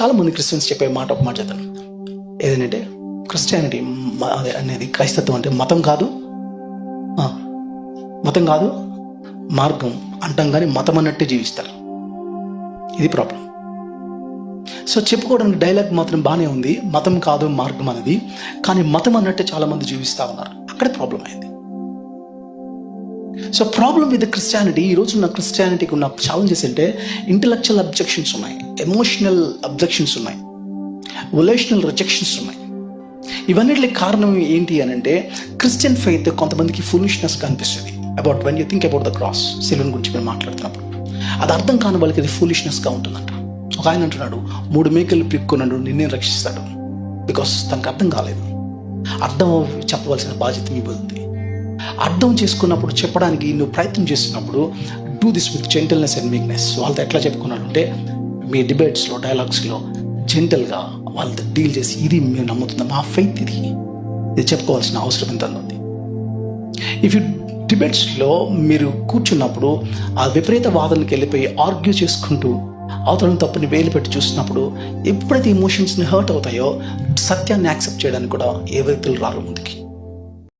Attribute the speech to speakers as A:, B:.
A: చాలామంది క్రిస్టియన్స్ చెప్పే ఒక మాట చేద్దాను, ఏదంటే క్రిస్టియానిటీ అనేది, క్రైస్తత్వం అంటే మతం కాదు మార్గం అంటాం, కానీ మతం అన్నట్టే జీవిస్తారు. ఇది ప్రాబ్లం. సో చెప్పుకోవడానికి డైలాగ్ మాత్రం బాగానే ఉంది, మతం కాదు మార్గం అనేది, కానీ మతం అన్నట్టే చాలామంది జీవిస్తూ ఉన్నారు. అక్కడే ప్రాబ్లం అయింది. సో ప్రాబ్లం విత్ క్రిస్టియానిటీ, ఈరోజు ఉన్న క్రిస్టియానిటీకి ఉన్న ఛాలెంజెస్ అంటే ఇంటలెక్చువల్ అబ్జెక్షన్స్ ఉన్నాయి, ఎమోషనల్ అబ్జెక్షన్స్ ఉన్నాయి, రిలేషనల్ రిజెక్షన్స్ ఉన్నాయి. ఇవన్నిటికి కారణం ఏంటి అని అంటే, క్రిస్టియన్ ఫెయిత్ కొంతమందికి ఫూలిష్నెస్గా అనిపిస్తుంది. About when you think about the cross, సిలువను గురించి మీరు మాట్లాడుతున్నప్పుడు అది అర్థం కాని వాళ్ళకి అది ఫూలిష్నెస్గా ఉంటుందంట. ఒక ఆయన అంటున్నాడు, 3 మేకలు పిక్కున్నాడు నిన్నే రక్షిస్తాడు, బికాస్ తనకు అర్థం కాలేదు. అర్థం చెప్పవలసిన బాధ్యత మీ ఉంది. అర్థం చేసుకున్నప్పుడు చెప్పడానికి నువ్వు ప్రయత్నం చేస్తున్నప్పుడు do this with gentleness and meekness. వాళ్ళతో ఎట్లా చెప్పుకున్నాడు అంటే, మీ డిబేట్స్లో డైలాగ్స్లో జెంటల్గా వాళ్ళతో డీల్ చేసి, ఇది మేము నమ్ముతున్నాం, మా ఫెయిత్ ఇది చెప్పుకోవాల్సిన అవసరం ఎంత ఉంది. ఇఫ్ యూ డిబేట్స్లో మీరు కూర్చున్నప్పుడు ఆ విపరీత వాదనకి వెళ్ళిపోయి ఆర్గ్యూ చేసుకుంటూ అవతలను తప్పుని వేలు పెట్టి చూసినప్పుడు, ఎప్పుడైతే ఎమోషన్స్ని హర్ట్ అవుతాయో సత్యాన్ని యాక్సెప్ట్ చేయడానికి కూడా ఏ వ్యక్తులు రారు ముందుకి.